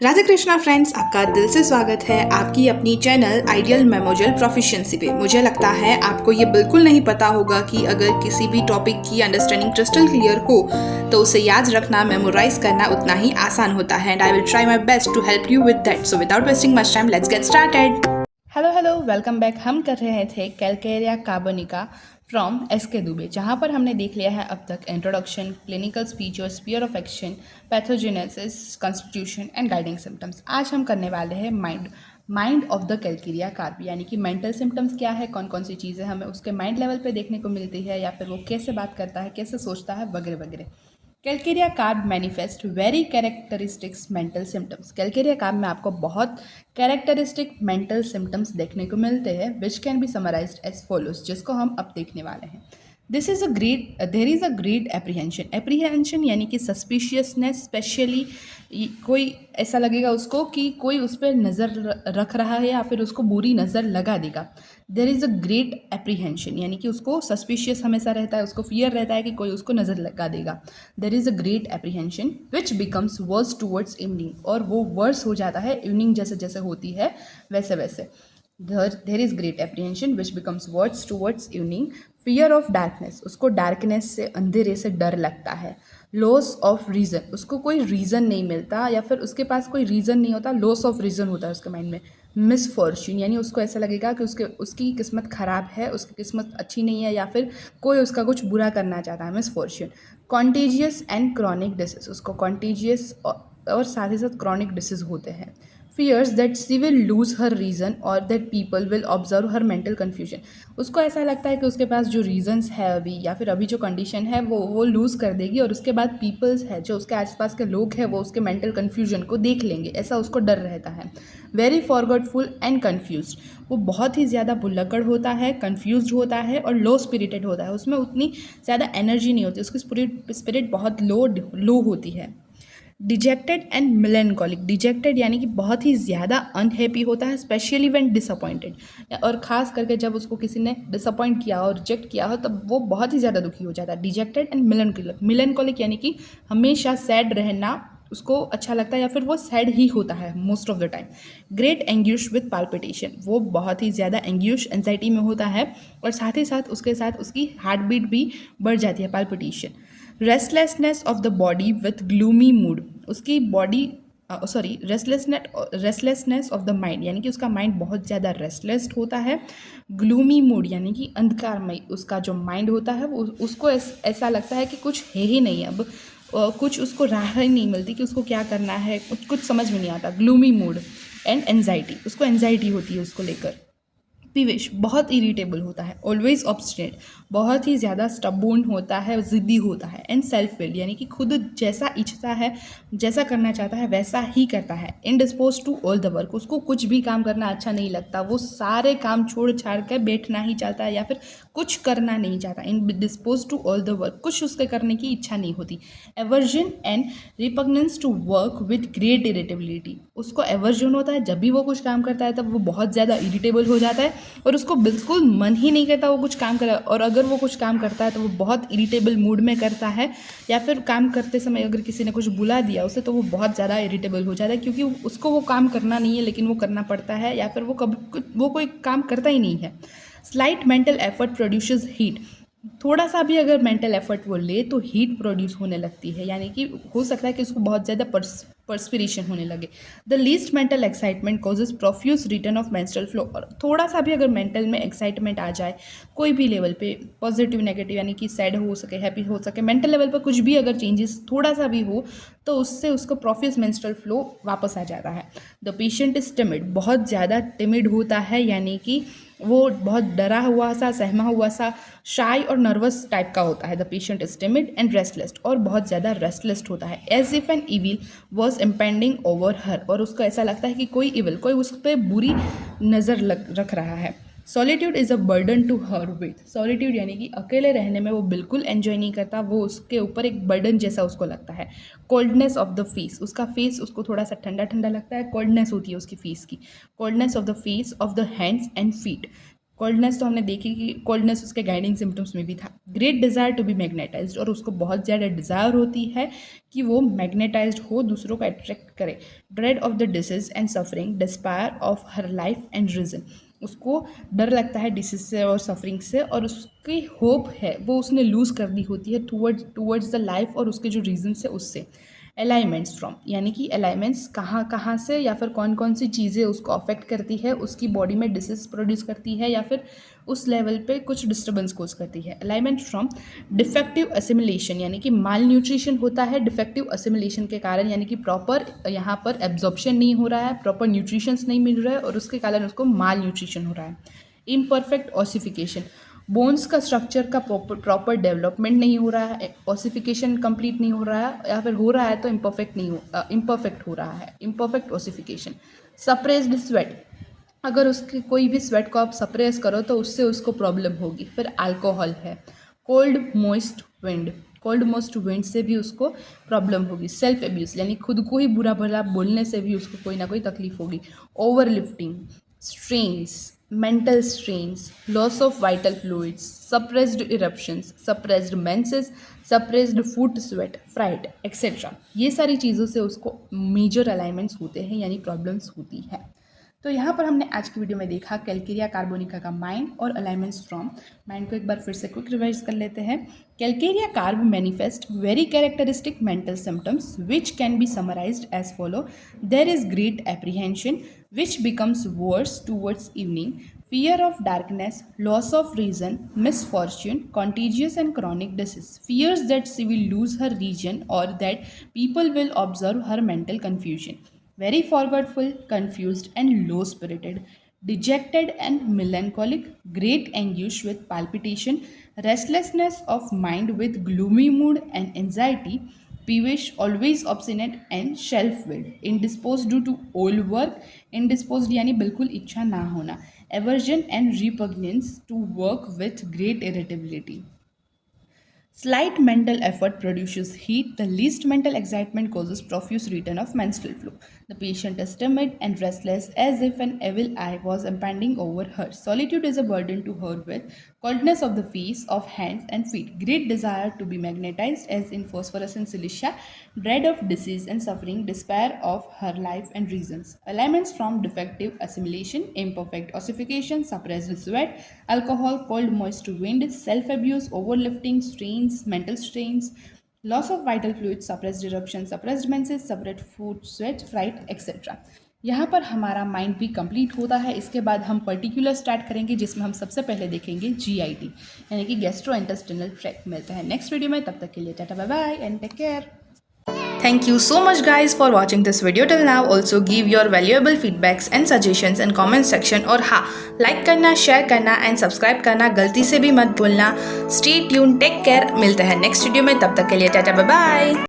Radhe Krishna friends, आपका दिल से स्वागत है आपकी अपनी चैनल आइडियल मेमोरियल प्रोफिशिएंसी पे। मुझे लगता है आपको ये बिल्कुल नहीं पता होगा कि अगर किसी भी टॉपिक की अंडरस्टैंडिंग क्रिस्टल क्लियर हो तो उसे याद रखना, मेमोराइज करना उतना ही आसान होता है। And I will try my best to help you with that. So without wasting much time, let's get started. Hello, welcome back. हम कर रहे थे calcarea carbonica from S K Dubey, जहाँ पर हमने देख लिया है अब तक इंट्रोडक्शन, क्लिनिकल स्पीच और sphere of action, pathogenesis, constitution and guiding symptoms. आज हम करने वाले हैं mind of the calcarea carb, यानी कि मेंटल सिम्टम्स क्या है, कौन कौन सी चीज़ें हमें उसके माइंड लेवल पे देखने को मिलती है, या फिर वो कैसे बात करता है, कैसे सोचता है, वगैरह वगैरह। Calcarea carb manifest very characteristics mental symptoms. Calcarea carb में आपको बहुत कैरेक्टरिस्टिक मेंटल सिम्टम्स देखने को मिलते हैं, which can be summarised as follows, जिसको हम अब देखने वाले हैं। There is a great apprehension यानी कि सस्पिशियसनेस, स्पेशली कोई ऐसा लगेगा उसको कि कोई उस पर नज़र रख रहा है या फिर उसको बुरी नज़र लगा देगा। There is a great apprehension यानी कि उसको सस्पिशियस हमेशा रहता है, उसको फियर रहता है कि कोई उसको नज़र लगा देगा। There is a great apprehension which becomes worse towards evening, और वो वर्स हो जाता है इवनिंग जैसे जैसे होती है वैसे वैसे। There is great apprehension which becomes worse towards evening. Fear of darkness, उसको डार्कनेस से, अंधेरे से डर लगता है। लॉस ऑफ रीज़न, उसको कोई रीज़न नहीं मिलता या फिर उसके पास कोई रीज़न नहीं होता, लॉस ऑफ रीज़न होता है उसके माइंड में। मिसफॉर्च्यून यानी उसको ऐसा लगेगा कि उसकी किस्मत ख़राब है, उसकी किस्मत अच्छी नहीं है, या फिर कोई उसका कुछ बुरा करना चाहता है, misfortune. Contagious and chronic disease, उसको कॉन्टेजियस और साथ ही साथ क्रॉनिक डिसीज होते हैं। Fears that she will lose her reason और that people will observe her mental confusion, उसको ऐसा लगता है कि उसके पास जो रीजंस है अभी या फिर अभी जो कंडीशन है वो लूज़ कर देगी, और उसके बाद पीपल्स है, जो उसके आसपास के लोग हैं, वो उसके मेंटल कन्फ्यूजन को देख लेंगे, ऐसा उसको डर रहता है। वेरी फॉरगॉटफुल एंड कन्फ्यूज, वो बहुत ही ज़्यादा भुल्लक्कड़ होता है, कन्फ्यूज होता है और लो स्पिरिटेड होता है, उसमें उतनी ज़्यादा एनर्जी नहीं होती, उसकी स्पिरिट बहुत लो होती है। डिजेक्टेड एंड मिलेनकॉलिक, डिजेक्टेड यानी कि बहुत ही ज़्यादा अनहैप्पी होता है, स्पेशली व्हेन डिसअपॉइंटेड, और ख़ास करके जब उसको किसी ने डिसअपॉइंट किया और रिजेक्ट किया हो तब वो बहुत ही ज़्यादा दुखी हो जाता है। डिजेक्टेड एंड मिलेनकॉलिक यानी कि हमेशा सैड रहना उसको अच्छा लगता है, या फिर वो सैड ही होता है most of the time. Great anguish with palpitation, वो बहुत ही ज़्यादा एंग्यूश एंजाइटी में होता है, और साथ ही साथ उसके साथ उसकी हार्ट बीट भी बढ़ जाती है, palpitation. Restlessness of the body with gloomy mood, उसकी body restlessness of the mind यानी कि उसका माइंड बहुत ज़्यादा रेस्टलेस होता है। ग्लूमी मूड यानी कि अंधकारमय उसका जो माइंड होता है, वो उसको ऐसा लगता है कि कुछ है ही नहीं अब, कुछ उसको राह ही नहीं मिलती कि उसको क्या करना है, कुछ समझ में नहीं आता। ग्लूमी मूड एंड एनजाइटी, उसको एनजाइटी होती है उसको लेकर। पीवेश, बहुत इरिटेबल होता है। ऑलवेज ऑब्स्टिनेट, बहुत ही ज़्यादा स्टबोर्न होता है, ज़िद्दी होता है। एंड सेल्फ विल यानी कि खुद जैसा इच्छता है, जैसा करना चाहता है वैसा ही करता है। इनडिस्पोज टू ऑल द वर्क, उसको कुछ भी काम करना अच्छा नहीं लगता, वो सारे काम छोड़ छाड़ कर बैठना ही चाहता है या फिर कुछ करना नहीं चाहता। Indispose to all the work, कुछ उसके करने की इच्छा नहीं होती। Aversion and repugnance to work with great irritability, उसको एवर्जन होता है, जब भी वो कुछ काम करता है तब वो बहुत ज़्यादा इरिटेबल हो जाता है और उसको बिल्कुल मन ही नहीं करता वो कुछ काम करे, और अगर वो कुछ काम करता है तो वो बहुत इरिटेबल मूड में करता है, या फिर काम करते समय अगर किसी ने कुछ बुला दिया उसे तो वो बहुत ज़्यादा इरिटेबल हो जाता है, क्योंकि उसको वो काम करना नहीं है लेकिन वो करना पड़ता है, या फिर वो कोई काम करता ही नहीं है। Slight mental effort produces heat, थोड़ा सा भी अगर मेंटल एफर्ट वो ले तो हीट प्रोड्यूस होने लगती है, यानी कि हो सकता है कि उसको बहुत ज़्यादा पर्सपिरेशन होने लगे। The least mental excitement causes profuse return of menstrual flow, और थोड़ा सा भी अगर मेंटल में एक्साइटमेंट आ जाए कोई भी लेवल पे, पॉजिटिव नेगेटिव यानी कि सैड हो सके, हैप्पी हो सके, मेंटल लेवल पर कुछ भी अगर चेंजेस थोड़ा सा भी हो तो उससे उसको प्रोफ्यूज मेंस्ट्रुअल फ्लो वापस आ जाता है। द पेशेंट इज टिमिड, बहुत ज़्यादा टिमिड होता है, यानी कि वो बहुत डरा हुआ सा, सहमा हुआ सा, शाई और नर्वस टाइप का होता है। The patient is timid and restless, और बहुत ज़्यादा रेस्टलेस होता है। As if an evil was impending over her, और उसको ऐसा लगता है कि कोई इविल, कोई उस पर बुरी नज़र रख रहा है। Solitude is a burden to her with, solitude यानी कि अकेले रहने में वो बिल्कुल एंजॉय नहीं करता, वो उसके ऊपर एक बर्डन जैसा उसको लगता है। कोल्डनेस ऑफ द फेस, उसका फेस उसको थोड़ा सा ठंडा ठंडा लगता है, कोल्डनेस होती है उसकी फेस की। Coldness of the face, of the hands and feet, coldness तो हमने देखी कि कोल्डनेस उसके गाइडिंग सिम्टम्स में भी था। Great desire to be magnetised, और उसको बहुत ज़्यादा डिज़ायर होती है कि वो मैग्नेटाइज्ड हो, दूसरों को अट्रैक्ट करे। Dread of the disease and suffering, despair of her life and reason, उसको डर लगता है डिसीज से और सफरिंग से, और उसकी होप है वो उसने लूज़ कर दी होती है टूवर्ड्स द लाइफ और उसके जो रीजन है उससे। अलाइनमेंट्स फ्रॉम, यानी कि अलाइनमेंट्स कहाँ कहाँ से या फिर कौन कौन सी चीज़ें उसको अफेक्ट करती है, उसकी बॉडी में डिसीज प्रोड्यूस करती है या फिर उस लेवल पे कुछ डिस्टर्बेंस कोज करती है। अलाइनमेंट फ्रॉम डिफेक्टिव असिमिलेशन, यानी कि माल न्यूट्रिशन होता है डिफेक्टिव असिमिलेशन के कारण, यानी कि प्रॉपर यहाँ पर एब्जॉर्प्शन नहीं हो रहा है, प्रॉपर न्यूट्रिशंस नहीं मिल रहा है और उसके कारण उसको माल न्यूट्रिशन हो रहा है। इम्परफेक्ट ऑसिफिकेशन, बोन्स का स्ट्रक्चर का प्रॉपर डेवलपमेंट नहीं हो रहा है, ऑसिफिकेशन कंप्लीट नहीं हो रहा है या फिर हो रहा है तो इम्परफेक्ट हो रहा है, इम्परफेक्ट ऑसिफिकेशन। सप्रेस्ड स्वेट, अगर उसके कोई भी स्वेट को आप सप्रेस करो तो उससे उसको प्रॉब्लम होगी। फिर अल्कोहल है। Cold moist wind, cold most wind से भी उसको प्रॉब्लम होगी। सेल्फ एब्यूज, यानी खुद को ही बुरा भला बोलने से भी उसको कोई ना कोई तकलीफ होगी। Over lifting, strains, mental strains, loss of vital fluids, suppressed eruptions, suppressed menses, suppressed foot sweat, fright, etc. ये सारी चीज़ों से उसको मेजर अलाइनमेंट्स होते हैं, यानी प्रॉब्लम्स होती है। तो यहाँ पर हमने आज की वीडियो में देखा कैल्केरिया कार्बोनिका का माइंड और अलाइनमेंट्स फ्रॉम। माइंड को एक बार फिर से क्विक रिवाइज कर लेते हैं। Calcarea carb manifest very characteristic mental symptoms which can be summarised as follow. There is great apprehension which becomes worse towards evening, fear of darkness, loss of reason, misfortune, contagious and chronic disease, fears that she will lose her region or that people will observe her mental confusion, very forgetful, confused and low spirited, dejected and melancholic, great anguish with palpitation, restlessness of mind with gloomy mood and anxiety, peevish, always obstinate and self-willed, indisposed due to old work, indisposed यानी बिल्कुल इच्छा ना होना, aversion and repugnance to work with great irritability. Slight mental effort produces heat. The least mental excitement causes profuse return of menstrual flow. The patient is timid and restless as if an evil eye was impending over her. Solitude is a burden to her with coldness of the face, of hands and feet. Great desire to be magnetized as in phosphorescent silicia. Dread of disease and suffering. Despair of her life and reasons. Elements from defective assimilation, imperfect ossification, suppressed sweat, alcohol, cold moist wind, self-abuse, overlifting, strains, mental strains, loss of vital fluids, suppressed eruption, suppressed menses, suppressed food, sweat, fright, etc. यहाँ पर हमारा mind भी complete होता है। इसके बाद हम particular start करेंगे जिसमें हम सबसे पहले देखेंगे GIT, यानी कि गैस्ट्रो इंटेस्टिनल ट्रैक्ट। मिलते हैं नेक्स्ट वीडियो में, तब तक के लिए tata bye bye and take care. Thank you so much guys for watching this video till now. Also give your valuable feedbacks and suggestions in comment section, और हाँ, like करना, शेयर करना and subscribe करना गलती से भी मत भूलना। Stay tuned, टेक केयर, मिलते हैं नेक्स्ट वीडियो में, तब तक के लिए टाटा बाय बाय।